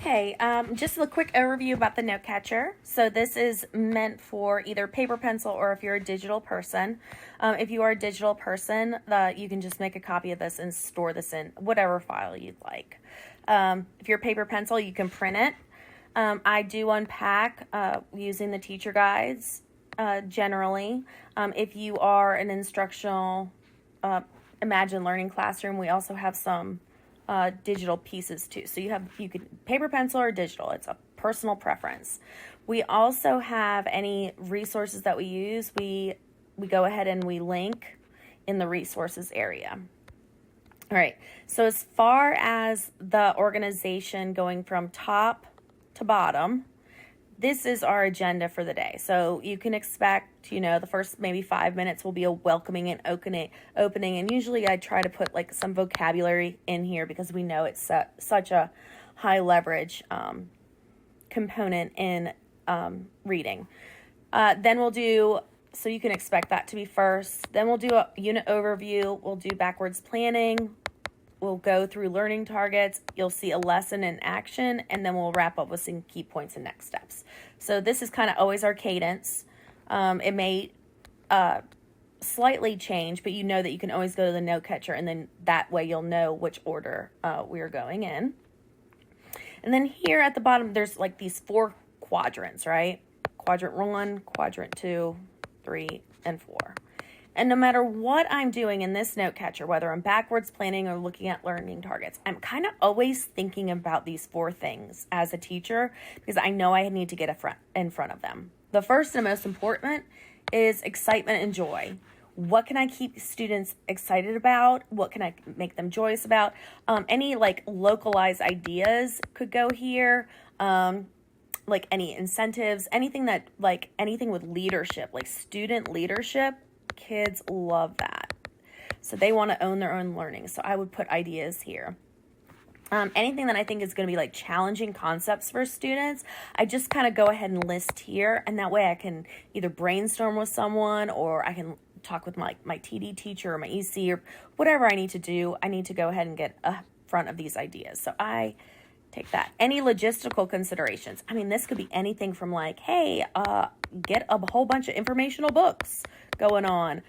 Okay, just a quick overview about the note catcher. So this is meant for either paper pencil or if you're a digital person. If you are a digital person, you can just make a copy of this and store this in whatever file you'd like. If you're a paper pencil, you can print it. I do unpack using the teacher guides generally. If you are an instructional Imagine Learning classroom, we also have some digital pieces too. So you could paper, pencil, or digital. It's a personal preference. We also have any resources that we use. We go ahead and we link in the resources area. All right. So as far as the organization going from top to bottom, this is our agenda for the day. So you can expect, the first maybe 5 minutes will be a welcoming and opening. And usually I try to put like some vocabulary in here because we know it's such a high leverage component in reading. Then we'll do, so you can expect that to be first. Then we'll do a unit overview. We'll do backwards planning. We'll go through learning targets. You'll see a lesson in action, and then we'll wrap up with some key points and next steps. So this is kind of always our cadence. It may slightly change, but you know that you can always go to the note catcher, and then that way you'll know which order we're going in. And then here at the bottom, there's like these 4 quadrants, right? Quadrant 1, quadrant 2, 3, and 4. And no matter what I'm doing in this note catcher, whether I'm backwards planning or looking at learning targets, I'm kind of always thinking about these 4 things as a teacher because I know I need to get in front of them. The first and most important is excitement and joy. What can I keep students excited about? What can I make them joyous about? Any like localized ideas could go here. Like any incentives, anything with leadership, like student leadership. Kids love that. So they want to own their own learning. So I would put ideas here. Anything that I think is going to be like challenging concepts for students, I just kind of go ahead and list here. And that way I can either brainstorm with someone or I can talk with my TD teacher or my EC or whatever I need to do. I need to go ahead and get in front of these ideas. So I take that. Any logistical considerations. I mean, this could be anything from like, hey, get a whole bunch of informational books going on.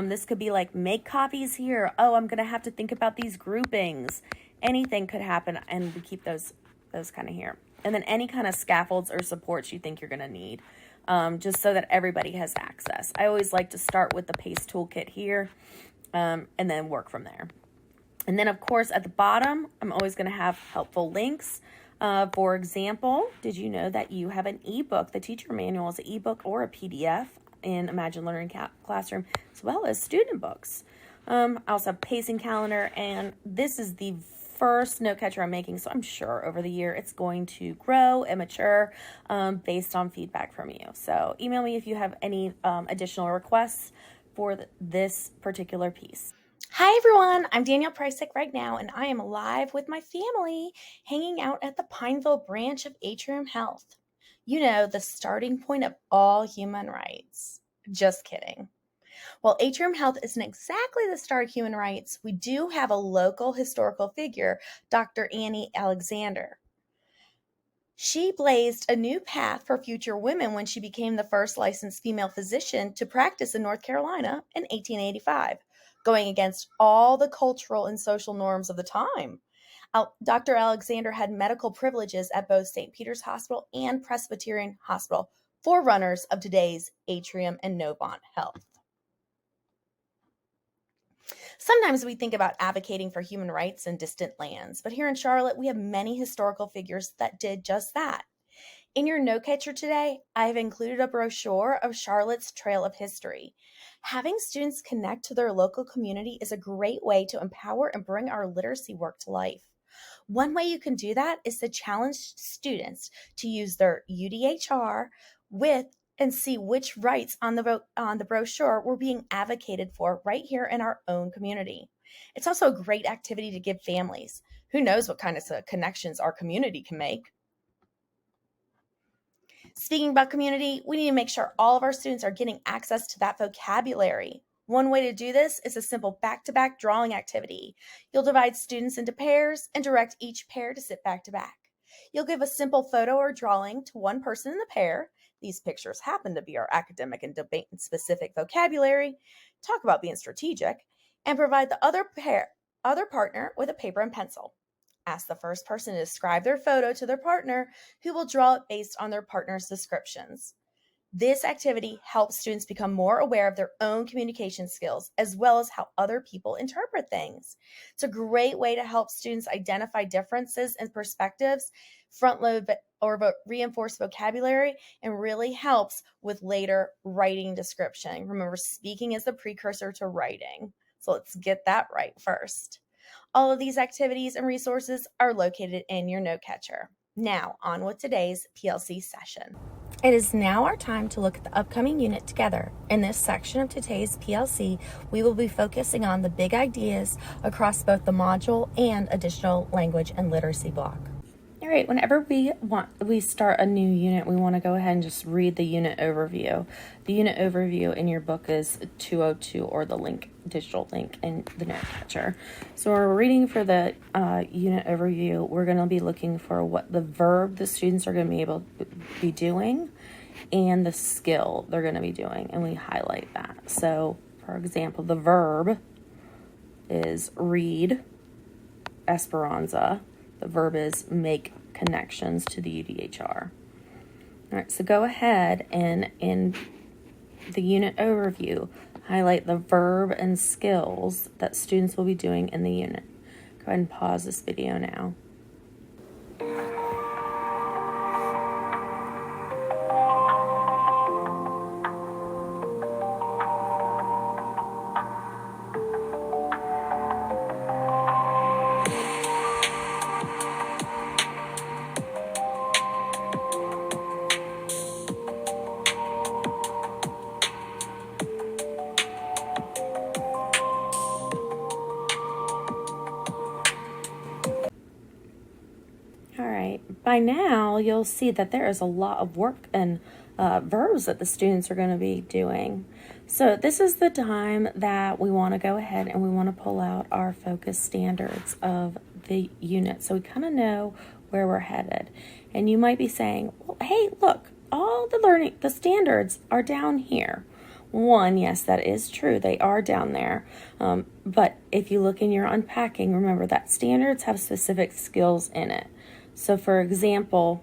This could be like make copies here. Oh, I'm going to have to think about these groupings. Anything could happen, and we keep those kind of here. And then any kind of scaffolds or supports you think you're going to need, just so that everybody has access. I always like to start with the PACE toolkit here, and then work from there. And then, of course, at the bottom, I'm always going to have helpful links. For example, did you know that you have an ebook? The teacher manual is an ebook or a PDF in Imagine Learning Classroom, as well as student books. I also have pacing calendar, and this is the first note catcher I'm making, so I'm sure over the year it's going to grow and mature based on feedback from you. So email me if you have any additional requests for this particular piece. Hi everyone, I'm Danielle Prysick right now, and I am live with my family hanging out at the Pineville branch of Atrium Health. The starting point of all human rights. Just kidding. While Atrium Health isn't exactly the start of human rights, we do have a local historical figure, Dr. Annie Alexander. She blazed a new path for future women when she became the first licensed female physician to practice in North Carolina in 1885, going against all the cultural and social norms of the time. Dr. Alexander had medical privileges at both St. Peter's Hospital and Presbyterian Hospital, forerunners of today's Atrium and Novant Health. Sometimes we think about advocating for human rights in distant lands, but here in Charlotte, we have many historical figures that did just that. In your note catcher today, I have included a brochure of Charlotte's Trail of History. Having students connect to their local community is a great way to empower and bring our literacy work to life. One way you can do that is to challenge students to use their UDHR and see which rights on the brochure were being advocated for right here in our own community. It's also a great activity to give families. Who knows what kind of connections our community can make. Speaking about community, we need to make sure all of our students are getting access to that vocabulary. One way to do this is a simple back-to-back drawing activity. You'll divide students into pairs and direct each pair to sit back-to-back. You'll give a simple photo or drawing to one person in the pair. These pictures happen to be our academic and debate-specific vocabulary. Talk about being strategic, and provide the other partner with a paper and pencil. Ask the first person to describe their photo to their partner, who will draw it based on their partner's descriptions. This activity helps students become more aware of their own communication skills, as well as how other people interpret things. It's a great way to help students identify differences in perspectives, front load or reinforce vocabulary, and really helps with later writing description. Remember, speaking is the precursor to writing. So let's get that right first. All of these activities and resources are located in your note catcher. Now, on with today's PLC session. It is now our time to look at the upcoming unit together. In this section of today's PLC, we will be focusing on the big ideas across both the module and additional language and literacy block. All right, whenever we start a new unit, we want to go ahead and just read the unit overview. The unit overview in your book is 202, or the digital link in the note catcher. So when we're reading for the unit overview, we're going to be looking for what the verb the students are going to be able to be doing and the skill they're going to be doing, and we highlight that. So, for example, the verb is read Esperanza. The verb is make connections to the UDHR. All right, so go ahead and in the unit overview, highlight the verb and skills that students will be doing in the unit. Go ahead and pause this video now. By now, you'll see that there is a lot of work and verbs that the students are going to be doing. So this is the time that we want to go ahead and we want to pull out our focus standards of the unit, so we kind of know where we're headed. And you might be saying, well, hey, look, all the standards are down here. One, yes, that is true. They are down there. But if you look in your unpacking, remember that standards have specific skills in it. So for example,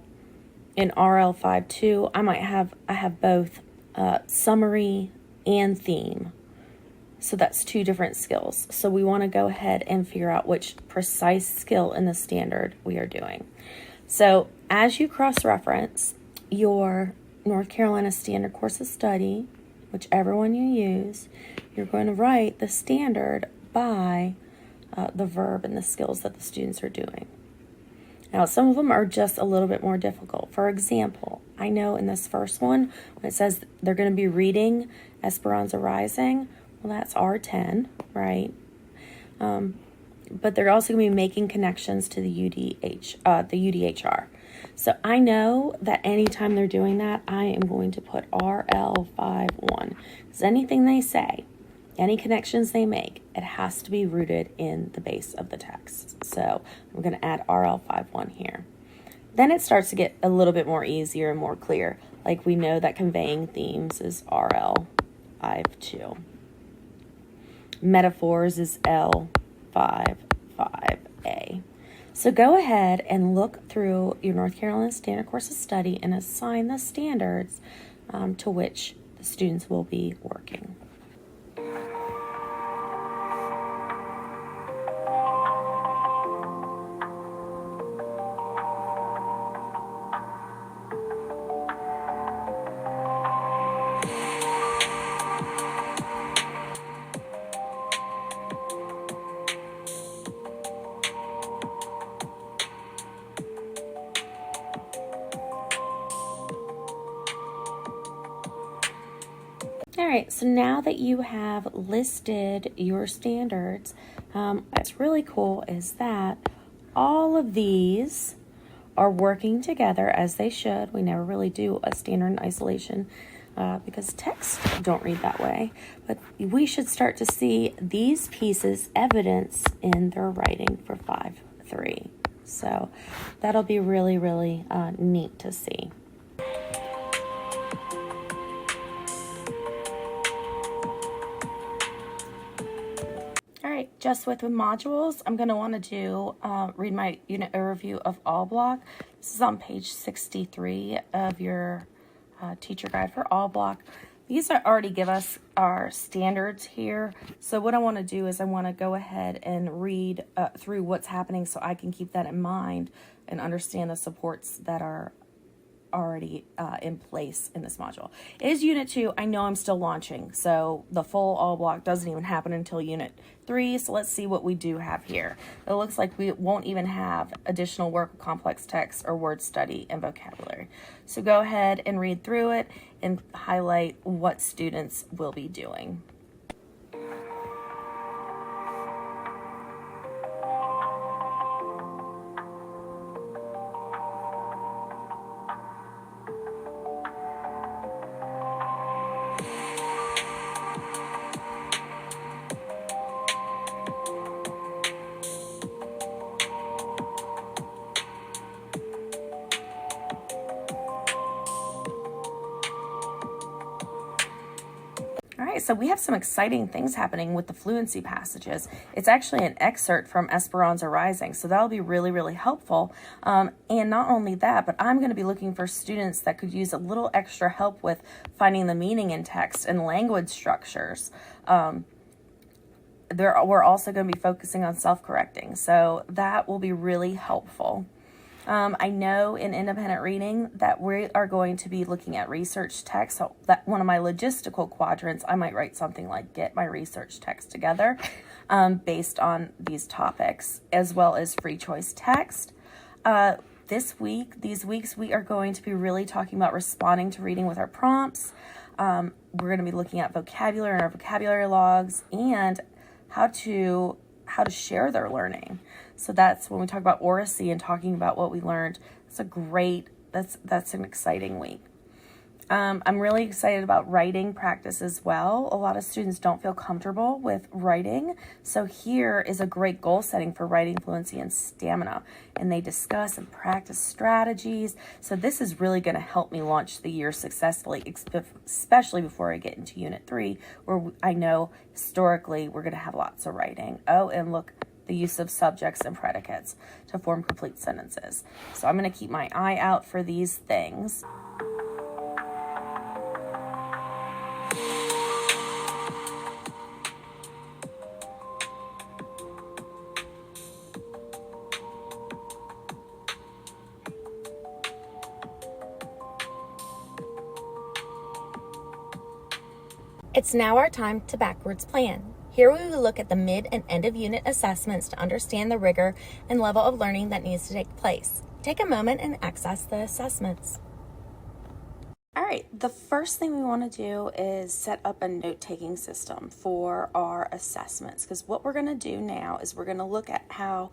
in RL52, I have both summary and theme. So that's two different skills. So we want to go ahead and figure out which precise skill in the standard we are doing. So as you cross-reference your North Carolina Standard Course of Study, whichever one you use, you're going to write the standard by the verb and the skills that the students are doing. Now, some of them are just a little bit more difficult. For example, I know in this first one, when it says they're going to be reading Esperanza Rising, well, that's R10, right? But they're also going to be making connections to the UDHR. So I know that anytime they're doing that, I am going to put RL51. Because anything they say, any connections they make, it has to be rooted in the base of the text. So I'm going to add RL51 here. Then it starts to get a little bit more easier and more clear. Like we know that conveying themes is RL52. Metaphors is L55A. So go ahead and look through your North Carolina Standard Course of Study and assign the standards to which the students will be working. All right, so now that you have listed your standards, what's really cool is that all of these are working together as they should. We never really do a standard in isolation because texts don't read that way. But we should start to see these pieces evidence in their writing for 5.3. So that'll be really, really neat to see. All right, just with the modules, I'm going to want to do read my unit overview of all block. This is on page 63 of your teacher guide for all block. These already give us our standards here. So what I want to do is I want to go ahead and read through what's happening so I can keep that in mind and understand the supports that are already in place in this module. It is Unit 2. I know I'm still launching, so the full all block doesn't even happen until Unit 3, so let's see what we do have here. It looks like we won't even have additional work with complex text or word study and vocabulary. So go ahead and read through it and highlight what students will be doing. All right, so we have some exciting things happening with the fluency passages. It's actually an excerpt from Esperanza Rising, so that'll be really, really helpful. And not only that, but I'm going to be looking for students that could use a little extra help with finding the meaning in text and language structures. We're also going to be focusing on self-correcting, so that will be really helpful. I know in independent reading that we are going to be looking at research text. So that one of my logistical quadrants, I might write something like get my research text together based on these topics, as well as free choice text. These weeks, we are going to be really talking about responding to reading with our prompts. We're going to be looking at vocabulary and our vocabulary logs and how to share their learning. So that's when we talk about oracy and talking about what we learned. That's an exciting week. I'm really excited about writing practice as well. A lot of students don't feel comfortable with writing. So here is a great goal setting for writing fluency and stamina. And they discuss and practice strategies. So this is really going to help me launch the year successfully, especially before I get into Unit 3, where I know historically we're going to have lots of writing. Oh, and look, the use of subjects and predicates to form complete sentences. So I'm going to keep my eye out for these things. It's now our time to backwards plan. Here we will look at the mid and end of unit assessments to understand the rigor and level of learning that needs to take place. Take a moment and access the assessments. All right, the first thing we want to do is set up a note-taking system for our assessments, because what we're going to do now is we're going to look at how,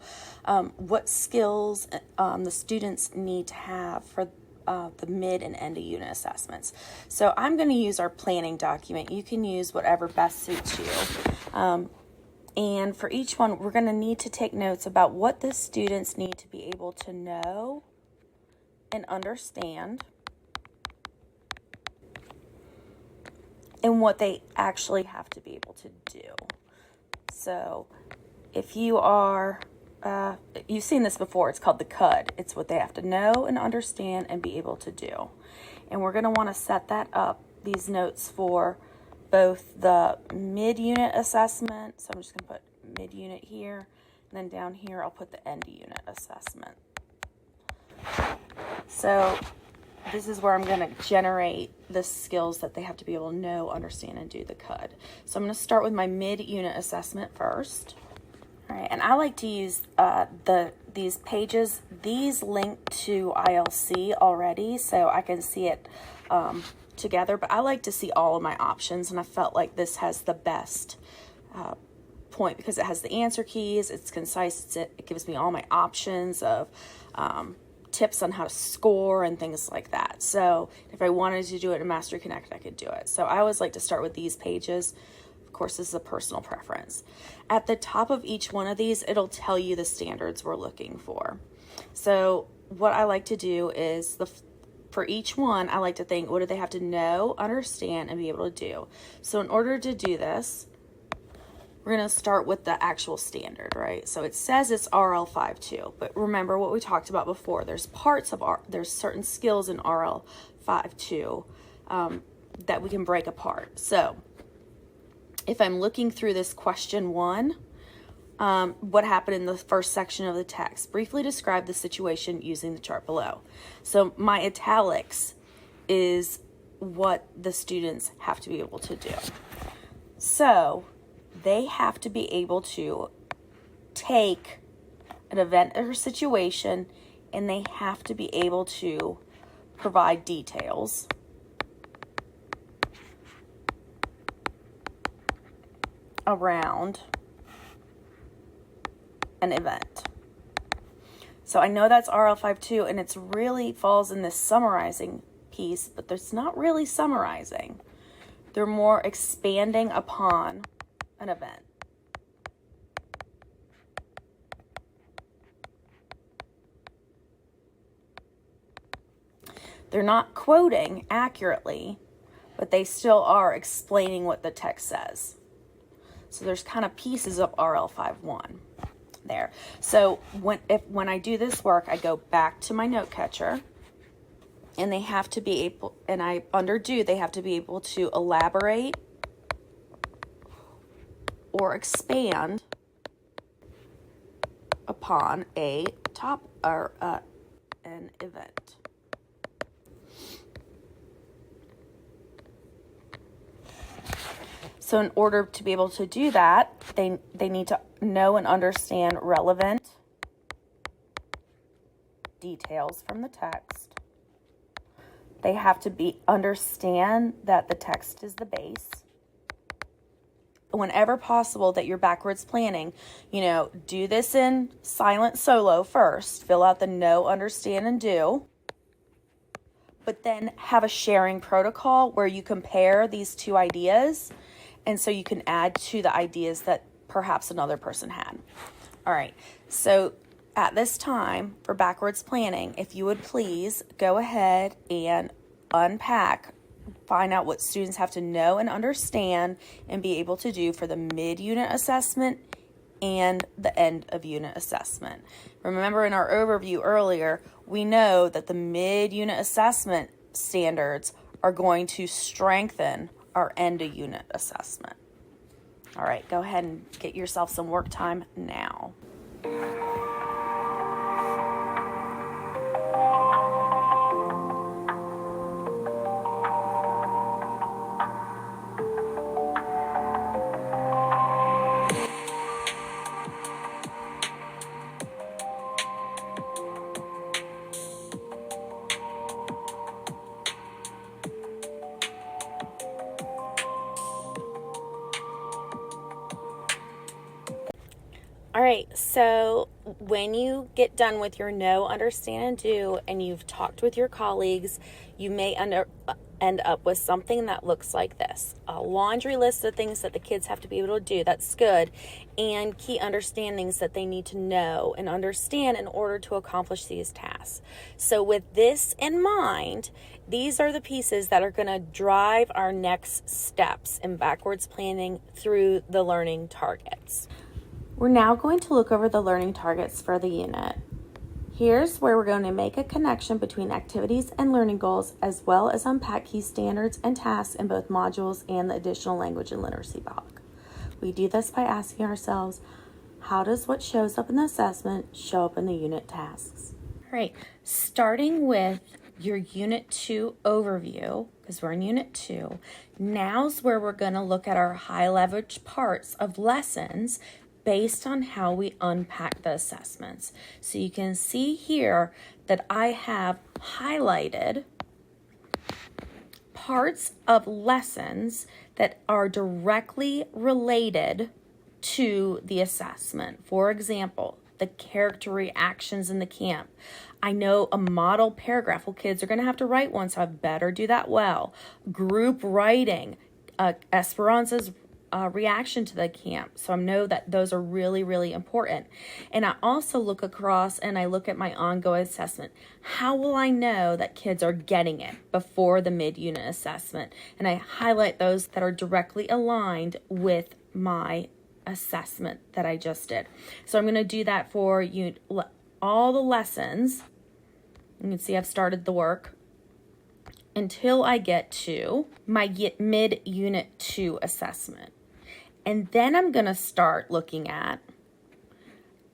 what skills the students need to have for the mid and end of unit assessments. So I'm going to use our planning document. You can use whatever best suits you. And for each one, we're going to need to take notes about what the students need to be able to know and understand, and what they actually have to be able to do. So if you are, you've seen this before, it's called the CUD. It's what they have to know and understand and be able to do. And we're going to want to set that up, these notes, for both the mid-unit assessment. So I'm just going to put mid-unit here, and then down here I'll put the end-unit assessment. So this is where I'm going to generate the skills that they have to be able to know, understand, and do the CUD. So I'm going to start with my mid-unit assessment first. All right, and I like to use these pages. These link to ILC already, so I can see it together, but I like to see all of my options, and I felt like this has the best point because it has the answer keys, it's concise, it gives me all my options of tips on how to score and things like that. So if I wanted to do it in Mastery Connect, I could do it. So I always like to start with these pages. Of course, this is a personal preference. At the top of each one of these, it'll tell you the standards we're looking for. So what I like to do is for each one, I like to think, what do they have to know, understand, and be able to do? So in order to do this, we're going to start with the actual standard, right? So it says it's RL52, but remember what we talked about before. There's there's certain skills in RL52 that we can break apart. So if I'm looking through this question 1, what happened in the first section of the text? Briefly describe the situation using the chart below. So my italics is what the students have to be able to do. So they have to be able to take an event or situation, and they have to be able to provide details around an event. So I know that's RL52, and it's really falls in this summarizing piece, but it's not really summarizing. They're more expanding upon an event. They're not quoting accurately, but they still are explaining what the text says. So there's kind of pieces of RL51 there. So when I do this work, I go back to my note catcher, and they have to be able, and they have to be able to elaborate or expand upon a an event. So in order to be able to do that, they need to know and understand relevant details from the text. They have to understand that the text is the base. Whenever possible that you're backwards planning, do this in silent solo first. Fill out the know, understand, and do. But then have a sharing protocol where you compare these two ideas, and so you can add to the ideas that perhaps another person had. All right, so at this time for backwards planning, if you would please go ahead and unpack, find out what students have to know and understand and be able to do for the mid-unit assessment and the end of unit assessment. Remember in our overview earlier, we know that the mid-unit assessment standards are going to strengthen our end of unit assessment. All right, go ahead and get yourself some work time now. All right, so when you get done with your know, understand, and do, and you've talked with your colleagues, you may end up with something that looks like this. A laundry list of things that the kids have to be able to do, that's good, and key understandings that they need to know and understand in order to accomplish these tasks. So with this in mind, these are the pieces that are going to drive our next steps in backwards planning through the learning targets. We're now going to look over the learning targets for the unit. Here's where we're going to make a connection between activities and learning goals, as well as unpack key standards and tasks in both modules and the additional language and literacy block. We do this by asking ourselves, how does what shows up in the assessment show up in the unit tasks? All right, starting with your Unit 2 overview, because we're in Unit 2, now's where we're going to look at our high leverage parts of lessons based on how we unpack the assessments. So you can see here that I have highlighted parts of lessons that are directly related to the assessment. For example, the character reactions in the camp. I know a model paragraph. Well, kids are going to have to write one, so I better do that well. Group writing, Esperanza's reaction to the camp. So I know that those are really, really important. And I also look across and I look at my ongoing assessment. How will I know that kids are getting it before the mid-unit assessment? And I highlight those that are directly aligned with my assessment that I just did. So I'm going to do that for all the lessons. You can see I've started the work until I get to my mid-unit 2 assessment. And then I'm going to start looking at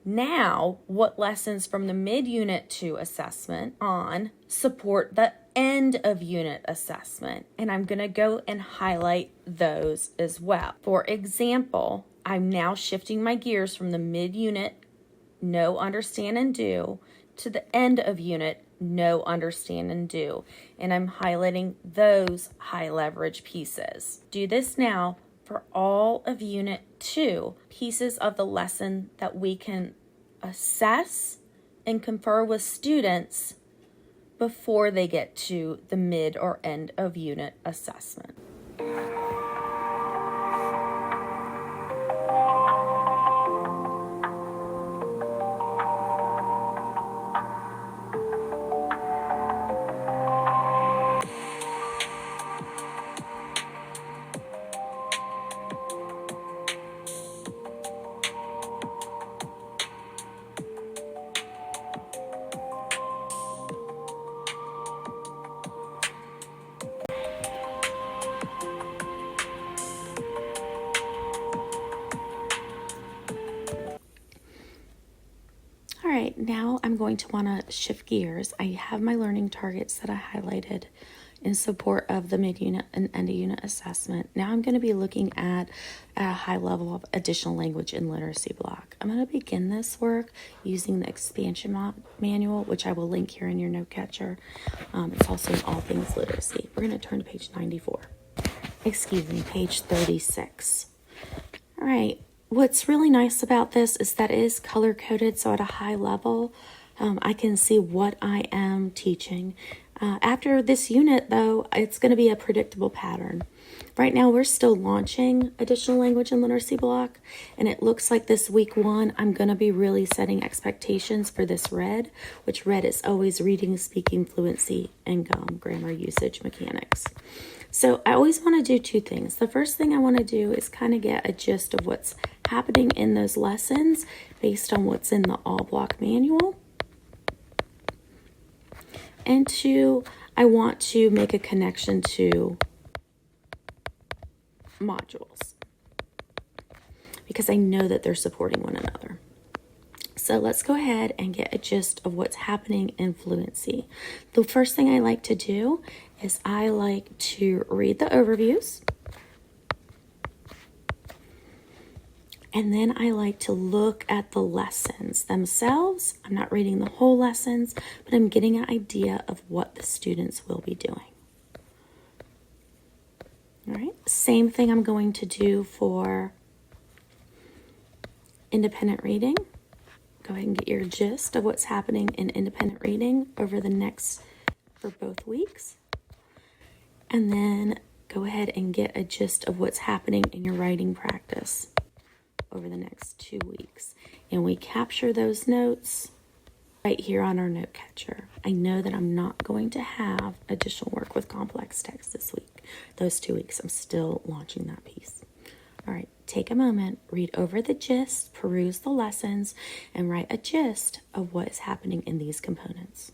now what lessons from the mid-unit 2 assessment on support the end of unit assessment. And I'm going to go and highlight those as well. For example, I'm now shifting my gears from the mid-unit, know, understand, and do, to the end of unit, know, understand, and do. And I'm highlighting those high leverage pieces. Do this now for all of unit 2, pieces of the lesson that we can assess and confer with students before they get to the mid or end of unit assessment. All right, now I'm going to want to shift gears. I have my learning targets that I highlighted in support of the mid-unit and end-of-unit assessment. Now I'm going to be looking at a high level of additional language and literacy block. I'm going to begin this work using the expansion manual, which I will link here in your note catcher. It's also in All Things Literacy. We're going to turn to page 94. Page 36. All right. What's really nice about this is that it is color-coded, so at a high level, I can see what I am teaching. After this unit, though, it's going to be a predictable pattern. Right now, we're still launching additional language and literacy block, and it looks like this week 1, I'm going to be really setting expectations for this red, which red is always reading, speaking, fluency, and grammar usage mechanics. So I always want to do 2 things. The first thing I want to do is kind of get a gist of what's happening in those lessons based on what's in the all block manual. And 2, I want to make a connection to modules because I know that they're supporting one another. So let's go ahead and get a gist of what's happening in fluency. The first thing I like to do is I like to read the overviews. And then I like to look at the lessons themselves. I'm not reading the whole lessons, but I'm getting an idea of what the students will be doing. All right, same thing I'm going to do for independent reading. Go ahead and get your gist of what's happening in independent reading for both weeks. And then go ahead and get a gist of what's happening in your writing practice over the next 2 weeks. And we capture those notes right here on our note catcher. I know that I'm not going to have additional work with complex text this week. Those 2 weeks, I'm still launching that piece. All right, take a moment, read over the gist, peruse the lessons, and write a gist of what is happening in these components.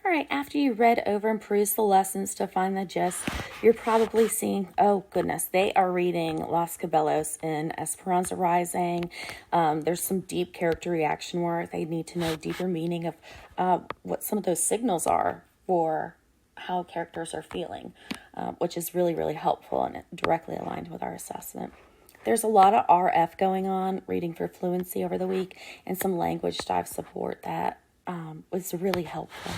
All right, after you read over and perused the lessons to find the gist, you're probably seeing, oh goodness, they are reading Los Cabellos in Esperanza Rising. There's some deep character reaction work. They need to know deeper meaning of what some of those signals are for how characters are feeling, which is really, really helpful and directly aligned with our assessment. There's a lot of RF going on, reading for fluency, over the week, and some language dive support that was really helpful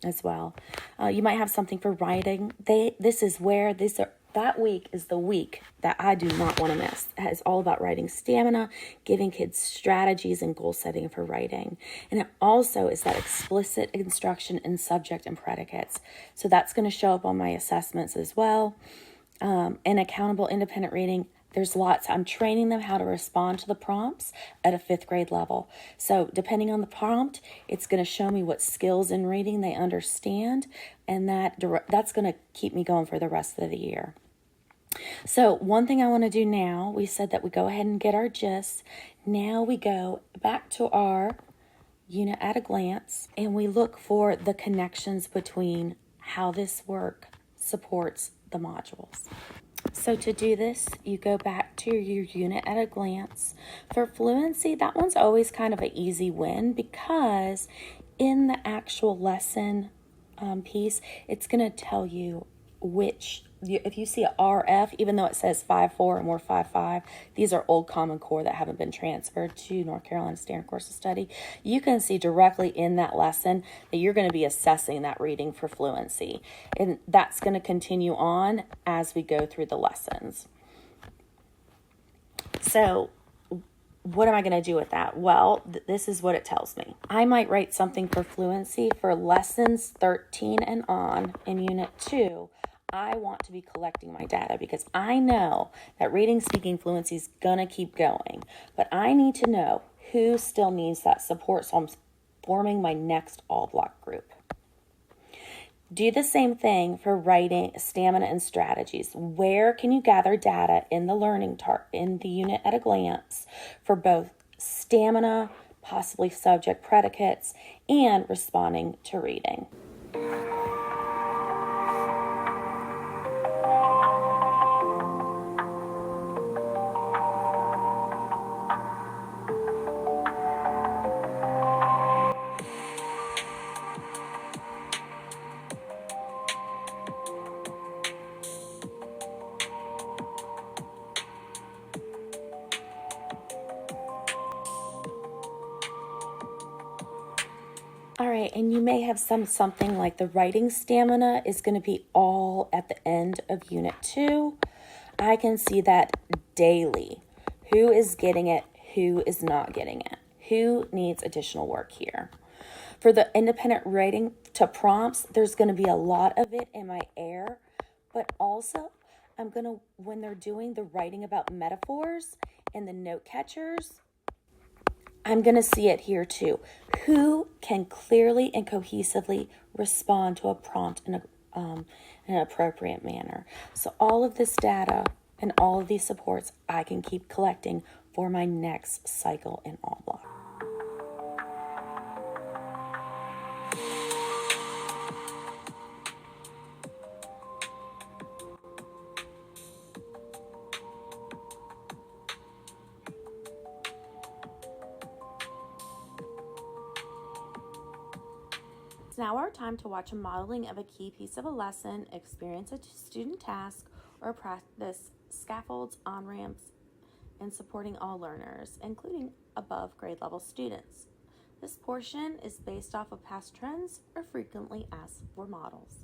as well. You might have something for writing. That week is the week that I do not want to miss. It's all about writing stamina, giving kids strategies and goal setting for writing. And it also is that explicit instruction in subject and predicates. So that's going to show up on my assessments as well. And accountable independent reading, there's lots. I'm training them how to respond to the prompts at a 5th grade level. So depending on the prompt, it's going to show me what skills in reading they understand, and that's going to keep me going for the rest of the year. So one thing I want to do now, we said that we go ahead and get our gist. Now we go back to our unit at a glance, and we look for the connections between how this work supports the modules. So to do this, you go back to your unit at a glance. For fluency, that one's always kind of an easy win, because in the actual lesson piece, it's going to tell you if you see a RF, even though it says 5.4 and we're 5.5, these are old Common Core that haven't been transferred to North Carolina Standard Course of Study. You can see directly in that lesson that you're going to be assessing that reading for fluency. And that's going to continue on as we go through the lessons. So what am I going to do with that? Well, this is what it tells me. I might write something for fluency for lessons 13 and on in Unit 2. I want to be collecting my data because I know that reading, speaking fluency is going to keep going. But I need to know who still needs that support, so I'm forming my next all-block group. Do the same thing for writing stamina and strategies. Where can you gather data in the in the unit at a glance for both stamina, possibly subject predicates, and responding to reading? All right, and you may have something like the writing stamina is going to be all at the end of Unit 2. I can see that daily. Who is getting it? Who is not getting it? Who needs additional work here? For the independent writing to prompts, there's going to be a lot of it in my air, but also when they're doing the writing about metaphors and the note catchers, I'm going to see it here too. Who can clearly and cohesively respond to a prompt in an appropriate manner? So all of this data and all of these supports I can keep collecting for my next cycle in all block. It's now our time to watch a modeling of a key piece of a lesson, experience a student task, or practice scaffolds, on-ramps, and supporting all learners, including above grade level students. This portion is based off of past trends or frequently asked for models.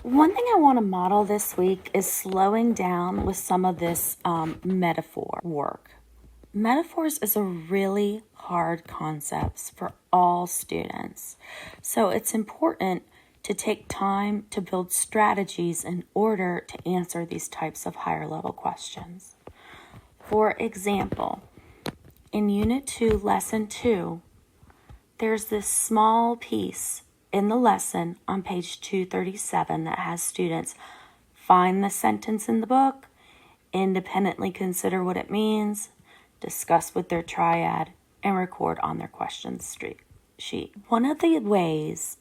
One thing I want to model this week is slowing down with some of this metaphor work. Metaphors is a really hard concept for all students. So it's important to take time to build strategies in order to answer these types of higher level questions. For example, in Unit 2, Lesson 2, there's this small piece in the lesson on page 237 that has students find the sentence in the book, independently consider what it means, discuss with their triad, and record on their questions sheet. One of the ways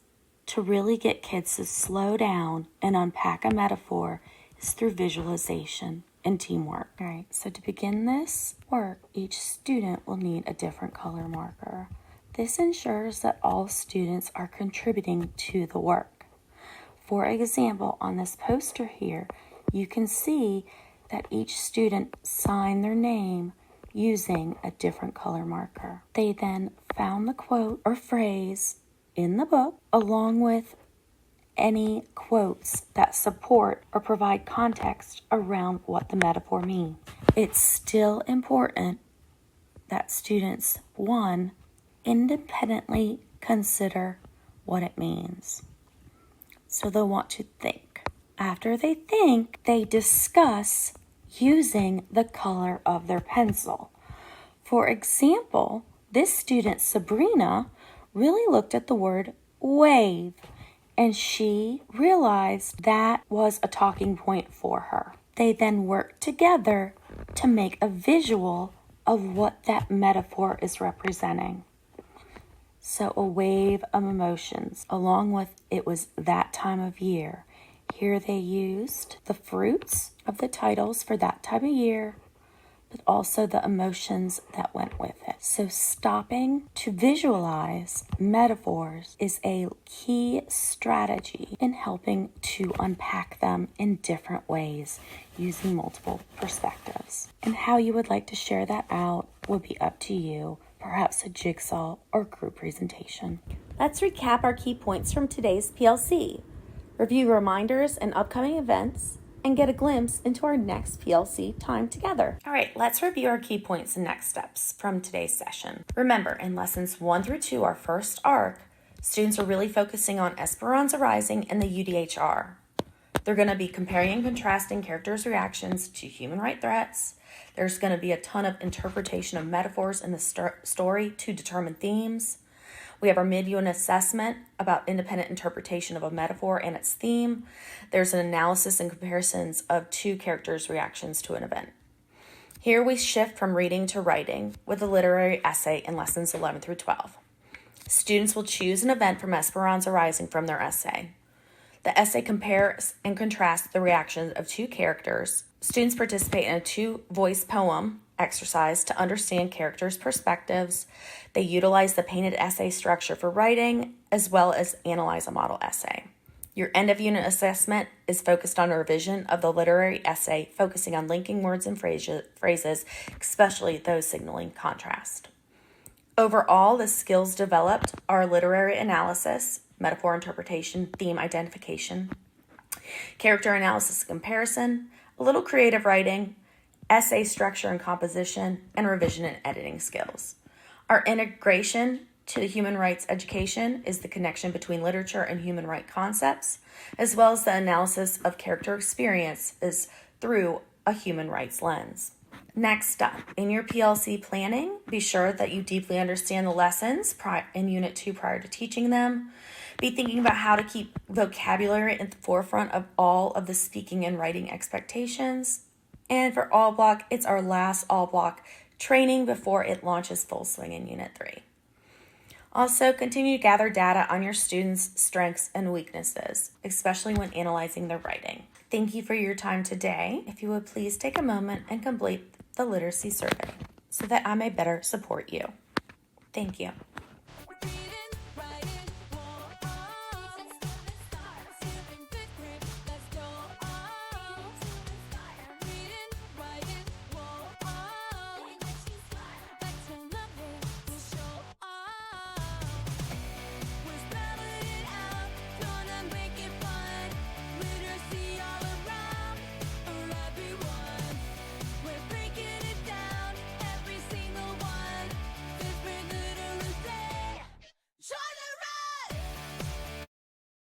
to really get kids to slow down and unpack a metaphor is through visualization and teamwork. All right, so to begin this work, each student will need a different color marker. This ensures that all students are contributing to the work. For example, on this poster here, you can see that each student sign their name using a different color marker. They then found the quote or phrase in the book along with any quotes that support or provide context around what the metaphor means. It's still important that students, one, independently consider what it means. So they'll want to think. After they think, they discuss using the color of their pencil. For example, this student, Sabrina, really looked at the word wave, and she realized that was a talking point for her. They then worked together to make a visual of what that metaphor is representing. So a wave of emotions, along with it was that time of year. Here they used the fruits of the titles for that time of year, but also the emotions that went with it. So stopping to visualize metaphors is a key strategy in helping to unpack them in different ways using multiple perspectives. And how you would like to share that out will be up to you, perhaps a jigsaw or group presentation. Let's recap our key points from today's PLC. Review reminders and upcoming events, and get a glimpse into our next PLC time together. All right, let's review our key points and next steps from today's session. Remember, in lessons 1 through 2, our first arc, students are really focusing on Esperanza Rising and the UDHR. They're going to be comparing and contrasting characters' reactions to human right threats. There's going to be a ton of interpretation of metaphors in the story to determine themes. We have our mid-unit assessment about independent interpretation of a metaphor and its theme. There's an analysis and comparisons of two characters' reactions to an event. Here we shift from reading to writing with a literary essay in lessons 11 through 12. Students will choose an event from Esperanza Rising from their essay. The essay compares and contrasts the reactions of two characters. Students participate in a 2-voice poem exercise to understand characters' perspectives. They utilize the painted essay structure for writing, as well as analyze a model essay. Your end-of-unit assessment is focused on a revision of the literary essay, focusing on linking words and phrases, especially those signaling contrast. Overall, the skills developed are literary analysis, metaphor interpretation, theme identification, character analysis and comparison, a little creative writing, essay structure and composition, and revision and editing skills. Our integration to the human rights education is the connection between literature and human rights concepts, as well as the analysis of character experiences through a human rights lens. Next up, in your PLC planning, be sure that you deeply understand the lessons in Unit 2 prior to teaching them. Be thinking about how to keep vocabulary at the forefront of all of the speaking and writing expectations. And for all block, it's our last all block training before it launches full swing in Unit 3. Also, continue to gather data on your students' strengths and weaknesses, especially when analyzing their writing. Thank you for your time today. If you would please take a moment and complete the literacy survey so that I may better support you. Thank you.